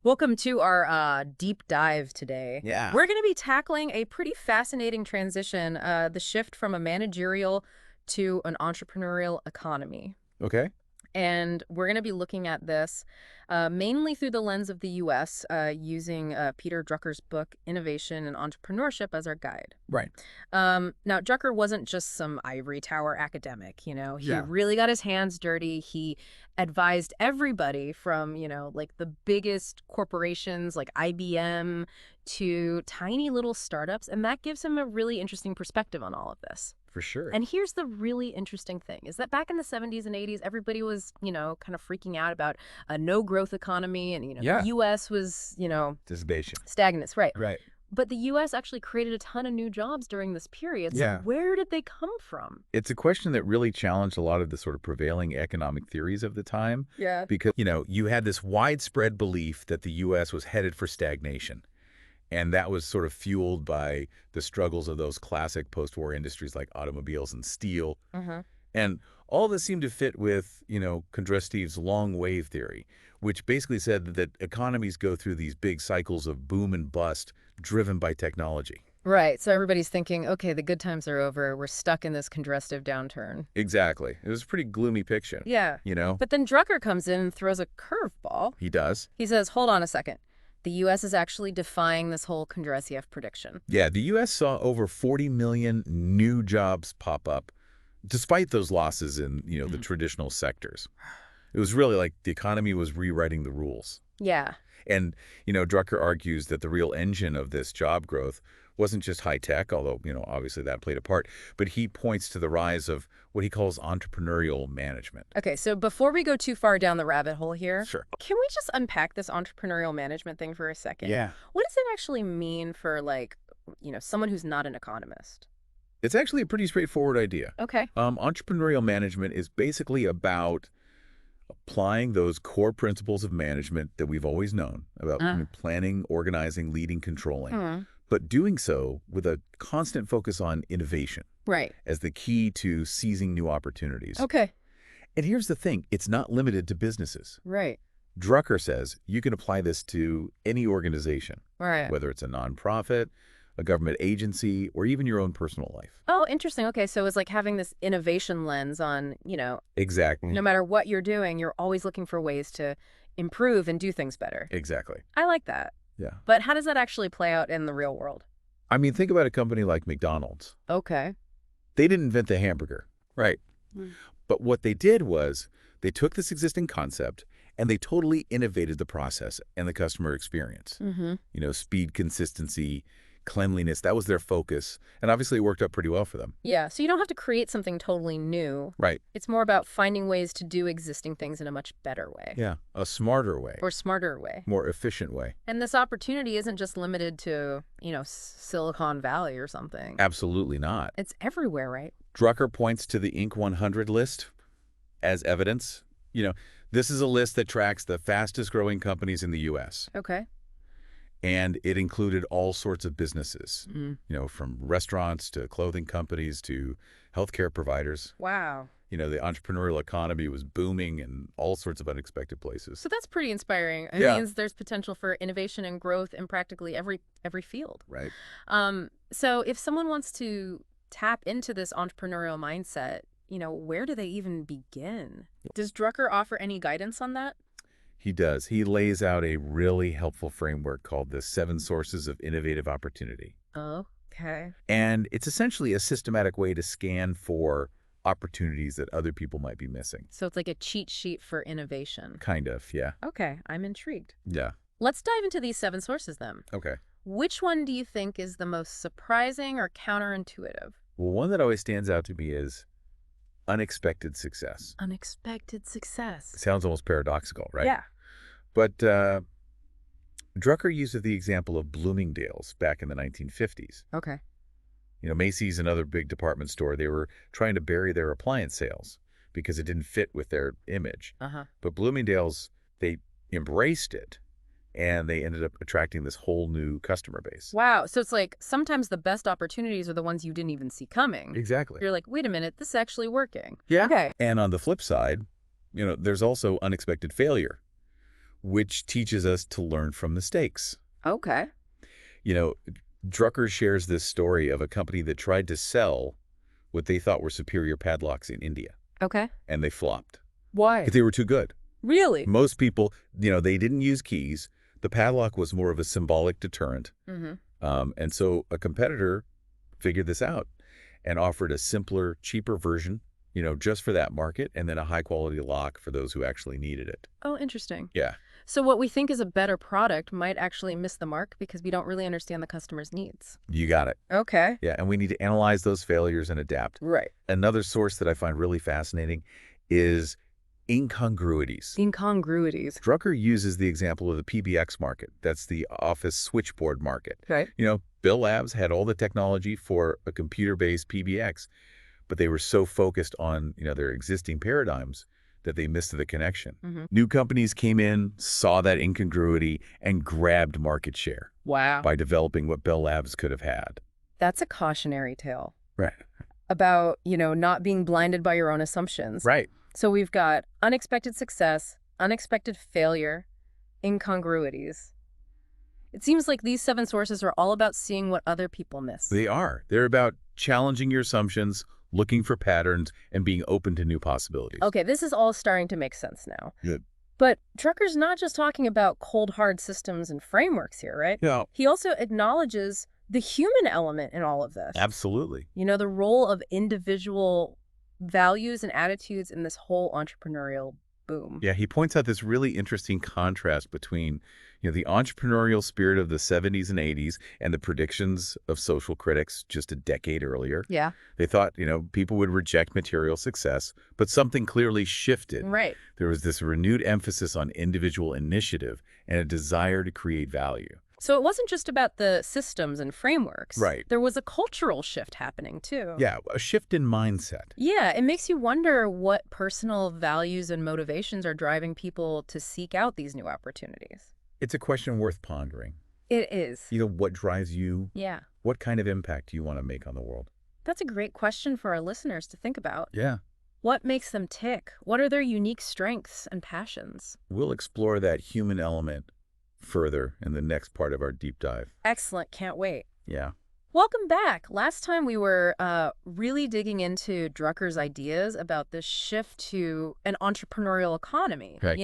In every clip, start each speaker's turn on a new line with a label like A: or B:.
A: Welcome to our deep dive today.
B: Yeah.
A: We're going to be tackling a pretty fascinating transition, the shift from a managerial to an entrepreneurial economy.
B: Okay.
A: And we're going to be looking at this mainly through the lens of the U.S., using Peter Drucker's book, Innovation and Entrepreneurship, as our guide.
B: Right.
A: Now, Drucker wasn't just some ivory tower academic, he
B: Yeah.
A: really got his hands dirty. He advised everybody from, like the biggest corporations like IBM to tiny little startups. And that gives him a really interesting perspective on all of this.
B: For sure.
A: And here's the really interesting thing is that back in the 70s and 80s, everybody was, kind of freaking out about a no growth economy. And,
B: Yeah.
A: the U.S. was,
B: Dissipation.
A: stagnant, right?
B: Right.
A: But the U.S. actually created a ton of new jobs during this period. So
B: Yeah.
A: where did they come from?
B: It's a question that really challenged a lot of the sort of prevailing economic theories of the time
A: Yeah.
B: because, you had this widespread belief that the U.S. was headed for stagnation. And that was sort of fueled by the struggles of those classic post-war industries like automobiles and steel.
A: Mm-hmm.
B: And all this seemed to fit with, Kondratieff's long wave theory, which basically said that economies go through these big cycles of boom and bust driven by technology.
A: Right. So everybody's thinking, okay, the good times are over. We're stuck in this congestive downturn.
B: Exactly. It was a pretty gloomy picture.
A: Yeah.
B: You know?
A: But then Drucker comes in and throws a curveball.
B: He does.
A: He says, hold on a second. The U.S. is actually defying this whole Kondratieff prediction.
B: Yeah, the U.S. saw over 40 million new jobs pop up, despite those losses in, the traditional sectors. It was really like the economy was rewriting the rules.
A: Yeah.
B: And, Drucker argues that the real engine of this job growth wasn't just high tech, although, obviously that played a part, but he points to the rise of what he calls entrepreneurial management.
A: Okay, so before we go too far down the rabbit hole here,
B: Sure.
A: can we just unpack this entrepreneurial management thing for a second?
B: Yeah.
A: What does it actually mean for, someone who's not an economist?
B: It's actually a pretty straightforward idea.
A: Okay.
B: Entrepreneurial management is basically about applying those core principles of management that we've always known about planning, organizing, leading, controlling, but doing so with a constant focus on innovation.
A: Right.
B: As the key to seizing new opportunities.
A: Okay.
B: And here's the thing, it's not limited to businesses.
A: Right.
B: Drucker says you can apply this to any organization,
A: Right.
B: whether it's a nonprofit, a government agency, or even your own personal life.
A: Oh, interesting. Okay, so it's like having this innovation lens on,
B: Exactly.
A: no matter what you're doing, you're always looking for ways to improve and do things better.
B: Exactly.
A: I like that.
B: Yeah.
A: But how does that actually play out in the real world?
B: I mean, think about a company like McDonald's.
A: Okay.
B: They didn't invent the hamburger, right?
A: Mm.
B: But what they did was they took this existing concept and they totally innovated the process and the customer experience.
A: Mm-hmm.
B: Speed, consistency, cleanliness, that was their focus. And obviously it worked out pretty well for them.
A: Yeah, so you don't have to create something totally new.
B: Right.
A: It's more about finding ways to do existing things in a much better way.
B: Yeah. A smarter way.
A: Or smarter way.
B: More efficient way.
A: And this opportunity isn't just limited to, Silicon Valley or something.
B: Absolutely not.
A: It's everywhere, right?
B: Drucker points to the Inc. 100 list as evidence. This is a list that tracks the fastest growing companies in the U.S.
A: Okay.
B: And it included all sorts of businesses,
A: Mm.
B: from restaurants to clothing companies to healthcare providers.
A: Wow.
B: The entrepreneurial economy was booming in all sorts of unexpected places.
A: So that's pretty inspiring. It
B: Yeah.
A: means there's potential for innovation and growth in practically every field.
B: Right.
A: So if someone wants to tap into this entrepreneurial mindset, where do they even begin? Does Drucker offer any guidance on that?
B: He does. He lays out a really helpful framework called the 7 Sources of Innovative Opportunity.
A: Okay.
B: And it's essentially a systematic way to scan for opportunities that other people might be missing.
A: So it's like a cheat sheet for innovation.
B: Kind of, yeah.
A: Okay, I'm intrigued.
B: Yeah.
A: Let's dive into these 7 sources then.
B: Okay.
A: Which one do you think is the most surprising or counterintuitive?
B: Well, one that always stands out to me is unexpected success.
A: Unexpected success.
B: Sounds almost paradoxical, right?
A: Yeah.
B: But Drucker uses the example of Bloomingdale's back in the 1950s.
A: Okay.
B: Macy's and other big department store, they were trying to bury their appliance sales because it didn't fit with their image. But Bloomingdale's, they embraced it, and they ended up attracting this whole new customer base.
A: Wow. So it's like sometimes the best opportunities are the ones you didn't even see coming.
B: Exactly.
A: You're like, wait a minute, this is actually working.
B: Yeah.
A: Okay.
B: And on the flip side, there's also unexpected failure, which teaches us to learn from mistakes.
A: Okay.
B: You know, Drucker shares this story of a company that tried to sell what they thought were superior padlocks in India,
A: Okay.
B: and they flopped
A: Why?
B: because they were too good.
A: Really?
B: Most people, they didn't use keys. The padlock was more of a symbolic deterrent.
A: Mm-hmm.
B: And so a competitor figured this out and offered a simpler, cheaper version, just for that market, and then a high-quality lock for those who actually needed it.
A: Oh, interesting.
B: Yeah,
A: So what we think is a better product might actually miss the mark because we don't really understand the customer's needs.
B: you got it.
A: Okay.
B: Yeah, and we need to analyze those failures and adapt.
A: Right.
B: Another source that I find really fascinating is incongruities.
A: Incongruities.
B: Drucker uses the example of the PBX market. That's the office switchboard market.
A: Okay.
B: Bell Labs had all the technology for a computer-based PBX, but they were so focused on, their existing paradigms that they missed the connection.
A: Mm-hmm.
B: New companies came in, saw that incongruity, and grabbed market share
A: Wow.
B: by developing what Bell Labs could have had.
A: That's a cautionary tale
B: Right.
A: about, not being blinded by your own assumptions.
B: Right.
A: So we've got unexpected success, unexpected failure, incongruities. It seems like these 7 sources are all about seeing what other people miss.
B: They are. They're about challenging your assumptions, looking for patterns, and being open to new possibilities.
A: Okay, this is all starting to make sense now.
B: Good.
A: But Drucker's not just talking about cold, hard systems and frameworks here, right?
B: Yeah,
A: He also acknowledges the human element in all of this.
B: absolutely.
A: The role of individual values and attitudes in this whole entrepreneurial boom.
B: Yeah, he points out this really interesting contrast between, the entrepreneurial spirit of the 70s and 80s and the predictions of social critics just a decade earlier.
A: Yeah.
B: They thought, people would reject material success, but something clearly shifted.
A: Right.
B: There was this renewed emphasis on individual initiative and a desire to create value.
A: So it wasn't just about the systems and frameworks.
B: Right.
A: There was a cultural shift happening, too.
B: Yeah, a shift in mindset.
A: Yeah, it makes you wonder what personal values and motivations are driving people to seek out these new opportunities.
B: It's a question worth pondering.
A: It is.
B: What drives you?
A: Yeah.
B: What kind of impact do you want to make on the world?
A: That's a great question for our listeners to think about.
B: Yeah.
A: What makes them tick? What are their unique strengths and passions?
B: We'll explore that human element further in the next part of our deep dive.
A: Excellent. Can't wait.
B: Yeah.
A: Welcome back. Last time we were really digging into Drucker's ideas about this shift to an entrepreneurial economy.
B: Right.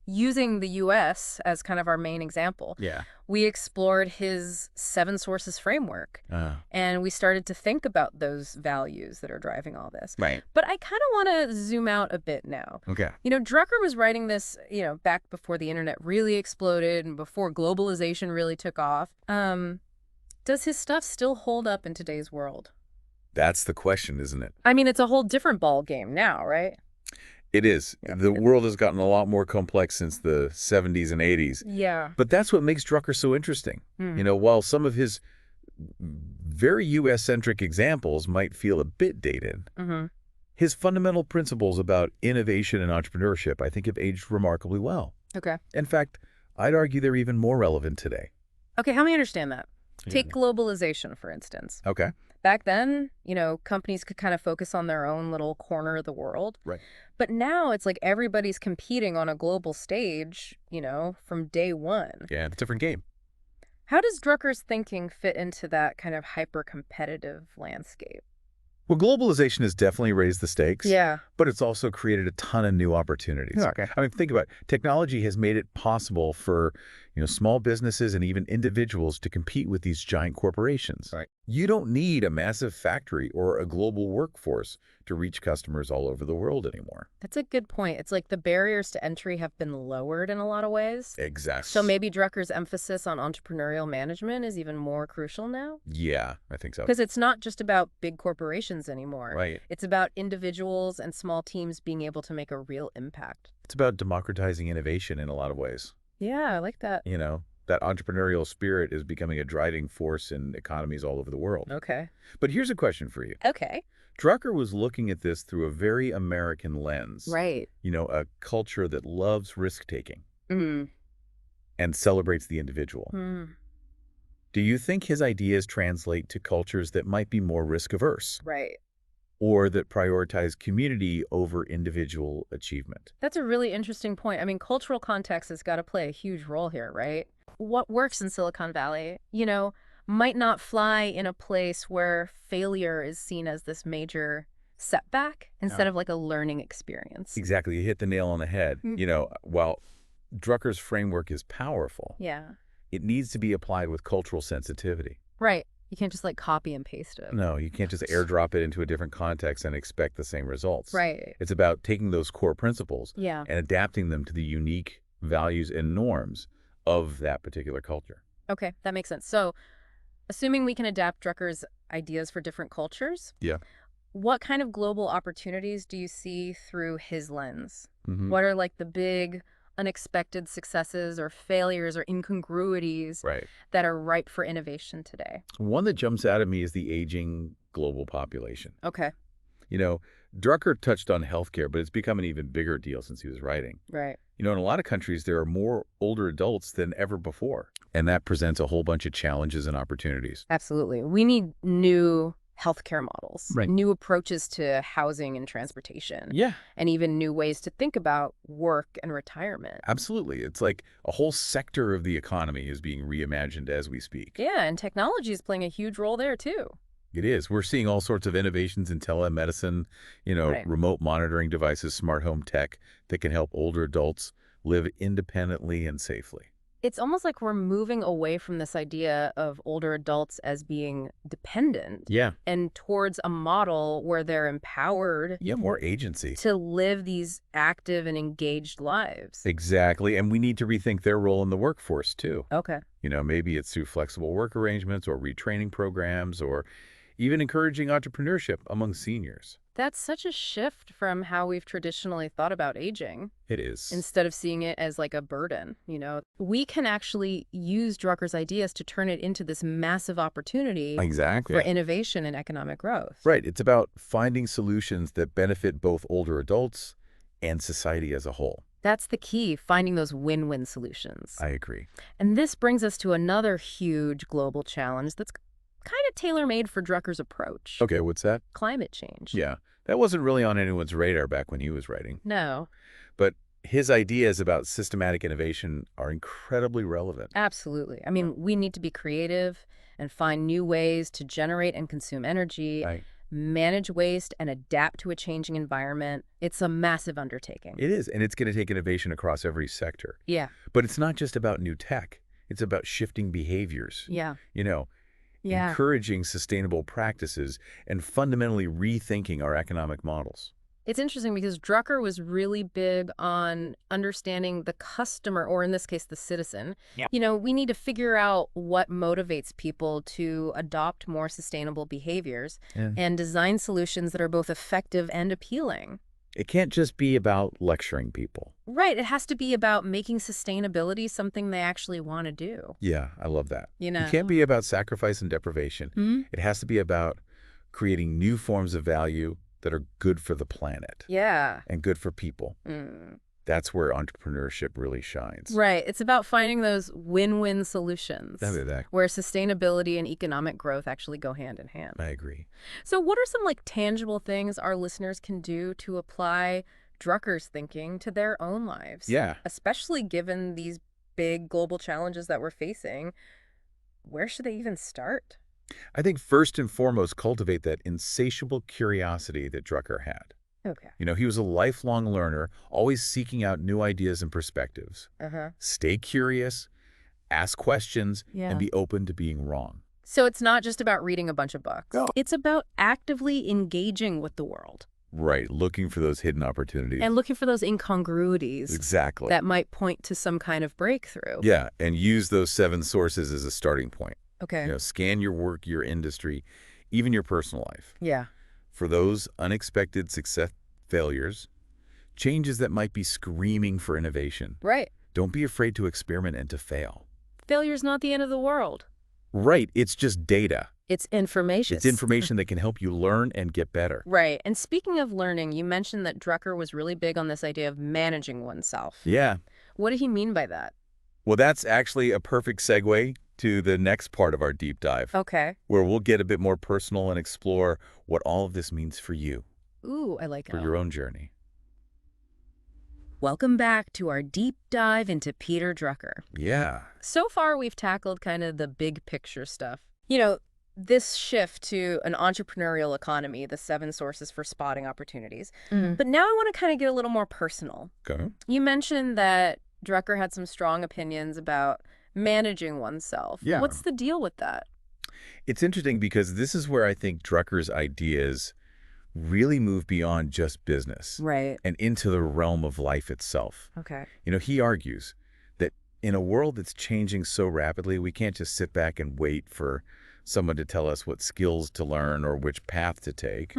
A: Using the U.S. as kind of our main example.
B: Yeah.
A: We explored his 7 sources framework, and we started to think about those values that are driving all this.
B: Right.
A: But I kind of want to zoom out a bit now.
B: Okay.
A: Drucker was writing this, back before the internet really exploded and before globalization really took off. Does his stuff still hold up in today's world?
B: That's the question, isn't it?
A: I mean, it's a whole different ball game now, right?
B: It is.
A: Yeah.
B: The world has gotten a lot more complex since the 70s and 80s.
A: Yeah.
B: But that's what makes Drucker so interesting. While some of his very U.S.-centric examples might feel a bit dated, his fundamental principles about innovation and entrepreneurship, I think, have aged remarkably well.
A: Okay.
B: In fact, I'd argue they're even more relevant today.
A: Okay, help me understand that. Take
B: Yeah.
A: globalization, for instance.
B: Okay.
A: Back then, companies could kind of focus on their own little corner of the world.
B: Right.
A: But now it's like everybody's competing on a global stage, from day one.
B: Yeah, it's a different game.
A: How does Drucker's thinking fit into that kind of hyper-competitive landscape?
B: Well, globalization has definitely raised the stakes.
A: Yeah.
B: But it's also created a ton of new opportunities.
A: Okay.
B: I mean, think about it. Technology has made it possible for, small businesses and even individuals to compete with these giant corporations.
A: Right.
B: You don't need a massive factory or a global workforce to reach customers all over the world anymore.
A: That's a good point. It's like the barriers to entry have been lowered in a lot of ways.
B: Exactly.
A: So maybe Drucker's emphasis on entrepreneurial management is even more crucial now?
B: Yeah, I think so.
A: Because it's not just about big corporations anymore.
B: Right.
A: It's about individuals and small teams being able to make a real impact.
B: It's about democratizing innovation in a lot of ways.
A: Yeah, I like that.
B: That entrepreneurial spirit is becoming a driving force in economies all over the world.
A: Okay.
B: But here's a question for you.
A: Okay.
B: Drucker was looking at this through a very American lens.
A: Right.
B: A culture that loves risk-taking
A: Mm.
B: and celebrates the individual.
A: Mm.
B: Do you think his ideas translate to cultures that might be more risk-averse?
A: Right.
B: or that prioritize community over individual achievement.
A: That's a really interesting point. I mean, cultural context has got to play a huge role here, right? What works in Silicon Valley, might not fly in a place where failure is seen as this major setback instead
B: Yeah.
A: of like a learning experience.
B: Exactly. You hit the nail on the head.
A: Mm.
B: While Drucker's framework is powerful,
A: Yeah.
B: it needs to be applied with cultural sensitivity.
A: Right. You can't just like copy and paste it.
B: No, you can't just airdrop it into a different context and expect the same results.
A: Right.
B: It's about taking those core principles
A: Yeah.
B: and adapting them to the unique values and norms of that particular culture.
A: Okay, that makes sense. So, assuming we can adapt Drucker's ideas for different cultures,
B: Yeah.
A: what kind of global opportunities do you see through his lens?
B: Hmm.
A: What are like the big unexpected successes or failures or incongruities
B: Right.
A: that are ripe for innovation today?
B: One that jumps out at me is the aging global population.
A: Okay,
B: You know, Drucker touched on healthcare, but it's become an even bigger deal since he was writing.
A: right.
B: In a lot of countries, there are more older adults than ever before, and that presents a whole bunch of challenges and opportunities.
A: Absolutely. We need new healthcare models,
B: Right.
A: new approaches to housing and transportation,
B: Yeah,
A: and even new ways to think about work and retirement.
B: absolutely. It's like a whole sector of the economy is being reimagined as we speak.
A: Yeah, and technology is playing a huge role there too.
B: It is. We're seeing all sorts of innovations in telemedicine,
A: Right.
B: remote monitoring devices, smart home tech that can help older adults live independently and safely.
A: It's almost like we're moving away from this idea of older adults as being dependent
B: Yeah.
A: and towards a model where they're empowered
B: Yeah, more agency.
A: to live these active and engaged lives.
B: Exactly. And we need to rethink their role in the workforce, too.
A: Okay.
B: Maybe it's through flexible work arrangements or retraining programs or even encouraging entrepreneurship among seniors.
A: That's such a shift from how we've traditionally thought about aging.
B: It is.
A: Instead of seeing it as like a burden, we can actually use Drucker's ideas to turn it into this massive opportunity
B: Exactly.
A: for innovation and economic growth.
B: Right. It's about finding solutions that benefit both older adults and society as a whole.
A: That's the key, finding those win-win solutions.
B: I agree.
A: And this brings us to another huge global challenge that's kind of tailor-made for Drucker's approach.
B: Okay, what's that?
A: Climate change.
B: Yeah. That wasn't really on anyone's radar back when he was writing.
A: No,
B: But his ideas about systematic innovation are incredibly relevant.
A: absolutely. I mean, we need to be creative and find new ways to generate and consume energy,
B: Right.
A: manage waste, and adapt to a changing environment. It's a massive undertaking.
B: It is, and it's going to take innovation across every sector.
A: Yeah,
B: But it's not just about new tech. It's about shifting behaviors.
A: yeah,
B: You know,
A: yeah.
B: encouraging sustainable practices and fundamentally rethinking our economic models.
A: It's interesting because Drucker was really big on understanding the customer, or in this case, the citizen.
B: Yeah.
A: We need to figure out what motivates people to adopt more sustainable behaviors
B: Yeah.
A: and design solutions that are both effective and appealing.
B: It can't just be about lecturing people.
A: Right. It has to be about making sustainability something they actually want to do.
B: Yeah, I love that.
A: You know?
B: It can't be about sacrifice and deprivation.
A: Hmm?
B: It has to be about creating new forms of value that are good for the planet
A: Yeah.
B: and good for people.
A: Mm.
B: That's where entrepreneurship really shines.
A: Right. It's about finding those win-win solutions
B: That.
A: where sustainability and economic growth actually go hand in hand.
B: I agree.
A: So what are some tangible things our listeners can do to apply Drucker's thinking to their own lives?
B: Yeah.
A: Especially given these big global challenges that we're facing. Where should they even start?
B: I think first and foremost, cultivate that insatiable curiosity that Drucker had.
A: Okay.
B: He was a lifelong learner, always seeking out new ideas and perspectives.
A: Uh-huh.
B: Stay curious, ask questions,
A: Yeah.
B: and be open to being wrong.
A: So it's not just about reading a bunch of books.
B: No.
A: It's about actively engaging with the world
B: Right, looking for those hidden opportunities.
A: and looking for those incongruities
B: Exactly.
A: that might point to some kind of breakthrough.
B: Yeah, and use those 7 sources as a starting point.
A: Okay.
B: Scan your work, your industry, even your personal life.
A: Yeah.
B: For those unexpected success failures, changes that might be screaming for innovation.
A: Right.
B: Don't be afraid to experiment and to fail.
A: Failure's not the end of the world.
B: Right, it's just data.
A: It's information.
B: It's information that can help you learn and get better.
A: Right. And speaking of learning, you mentioned that Drucker was really big on this idea of managing oneself.
B: Yeah.
A: What did he mean by that?
B: Well, that's actually a perfect segue to the next part of our deep dive,
A: Okay.
B: where we'll get a bit more personal and explore what all of this means for you,
A: Ooh, I like it
B: for your own journey.
A: Welcome back to our deep dive into Peter Drucker.
B: Yeah.
A: So far, we've tackled kind of the big picture stuff. This shift to an entrepreneurial economy, the 7 sources for spotting opportunities. But now I want to kind of get a little more personal.
B: Okay.
A: You mentioned that Drucker had some strong opinions about managing oneself.
B: Yeah.
A: What's the deal with that?
B: It's interesting because this is where I think Drucker's ideas really move beyond just business
A: Right.
B: and into the realm of life itself.
A: Okay.
B: He argues that in a world that's changing so rapidly, we can't just sit back and wait for someone to tell us what skills to learn or which path to take.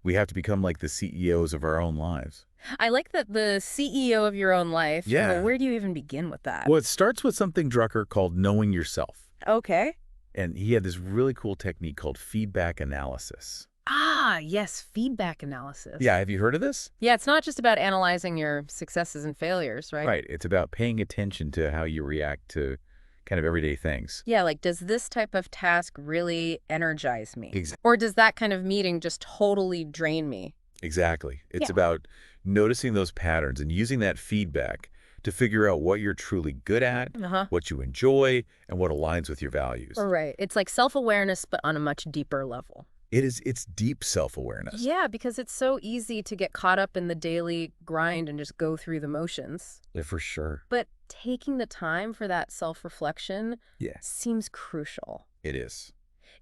B: We have to become like the CEOs of our own lives.
A: I like that the CEO of your own life.
B: Yeah.
A: Well, where do you even begin with that?
B: Well, it starts with something Drucker called knowing yourself.
A: Okay.
B: And he had this really cool technique called feedback analysis.
A: Ah, yes, feedback analysis.
B: Yeah, have you heard of this?
A: Yeah, it's not just about analyzing your successes and failures, right?
B: Right. It's about paying attention to how you react to kind of everyday things.
A: Yeah, like, does this type of task really energize me?
B: Exactly.
A: Or does that kind of meeting just totally drain me?
B: Exactly. It's
A: Yeah.
B: about noticing those patterns and using that feedback to figure out what you're truly good at, what you enjoy, and what aligns with your values.
A: Right. It's like self-awareness, but on a much deeper level.
B: It's deep self-awareness.
A: Yeah, because it's so easy to get caught up in the daily grind and just go through the motions.
B: Yeah, for sure.
A: But taking the time for that self-reflection
B: Yeah,
A: seems crucial
B: it is.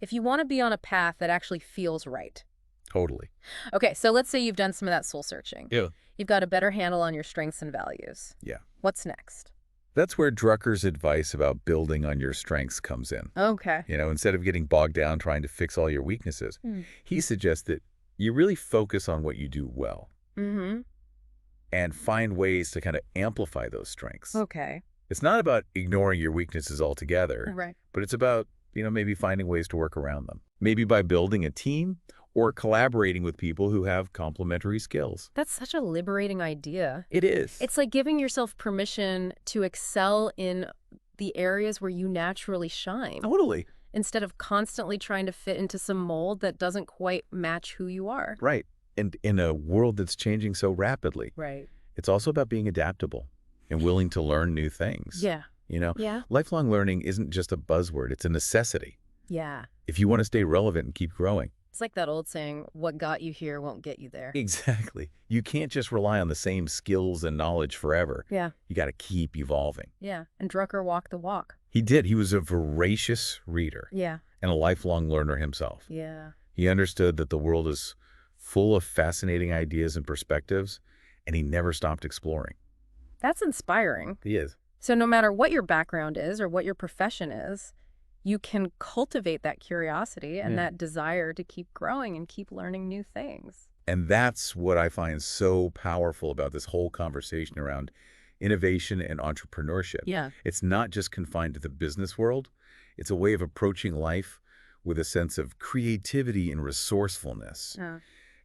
A: if you want to be on a path that actually feels right.
B: Totally.
A: Okay, so let's say you've done some of that soul searching.
B: Yeah.
A: You've got a better handle on your strengths and values.
B: Yeah.
A: What's next?
B: That's where Drucker's advice about building on your strengths comes in.
A: Okay.
B: Instead of getting bogged down trying to fix all your weaknesses, he suggests that you really focus on what you do well and find ways to kind of amplify those strengths.
A: Okay.
B: It's not about ignoring your weaknesses altogether,
A: Right.
B: but it's about, maybe finding ways to work around them. Maybe by building a team or collaborating with people who have complementary skills.
A: That's such a liberating idea.
B: It is.
A: It's like giving yourself permission to excel in the areas where you naturally shine,
B: Totally.
A: instead of constantly trying to fit into some mold that doesn't quite match who you are.
B: Right. And in a world that's changing so rapidly,
A: Right.
B: it's also about being adaptable and willing to learn new things.
A: Yeah. Yeah.
B: Lifelong learning isn't just a buzzword, it's a necessity.
A: Yeah.
B: If you want to stay relevant and keep growing.
A: It's like that old saying, what got you here won't get you there.
B: Exactly. You can't just rely on the same skills and knowledge forever.
A: Yeah.
B: You got to keep evolving.
A: Yeah. And Drucker walked the walk.
B: He did. He was a voracious reader
A: Yeah.
B: and a lifelong learner himself.
A: Yeah.
B: He understood that the world is full of fascinating ideas and perspectives, and he never stopped exploring.
A: That's inspiring.
B: He is.
A: So no matter what your background is or what your profession is, you can cultivate that curiosity and that desire to keep growing and keep learning new things.
B: And that's what I find so powerful about this whole conversation around innovation and entrepreneurship.
A: Yeah.
B: It's not just confined to the business world. It's a way of approaching life with a sense of creativity and resourcefulness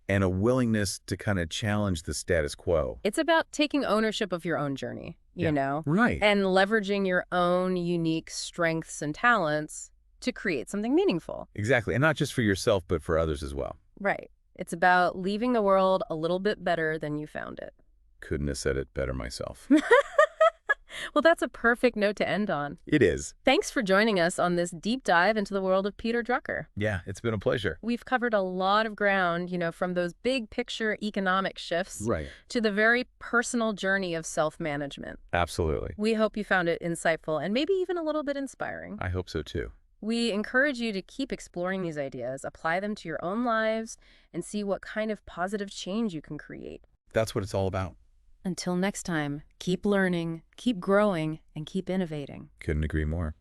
B: and a willingness to kind of challenge the status quo.
A: It's about taking ownership of your own journey, you know,
B: Right.
A: and leveraging your own unique strengths and talents to create something meaningful.
B: Exactly. And not just for yourself, but for others as well.
A: Right. It's about leaving the world a little bit better than you found it.
B: Couldn't have said it better myself.
A: Well, that's a perfect note to end on.
B: It is.
A: Thanks for joining us on this deep dive into the world of Peter Drucker.
B: Yeah, it's been a pleasure.
A: We've covered a lot of ground, from those big picture economic shifts
B: Right.
A: to the very personal journey of self-management.
B: Absolutely.
A: We hope you found it insightful and maybe even a little bit inspiring.
B: I hope so too.
A: We encourage you to keep exploring these ideas, apply them to your own lives, and see what kind of positive change you can create.
B: That's what it's all about.
A: Until next time, keep learning, keep growing, and keep innovating.
B: Couldn't agree more.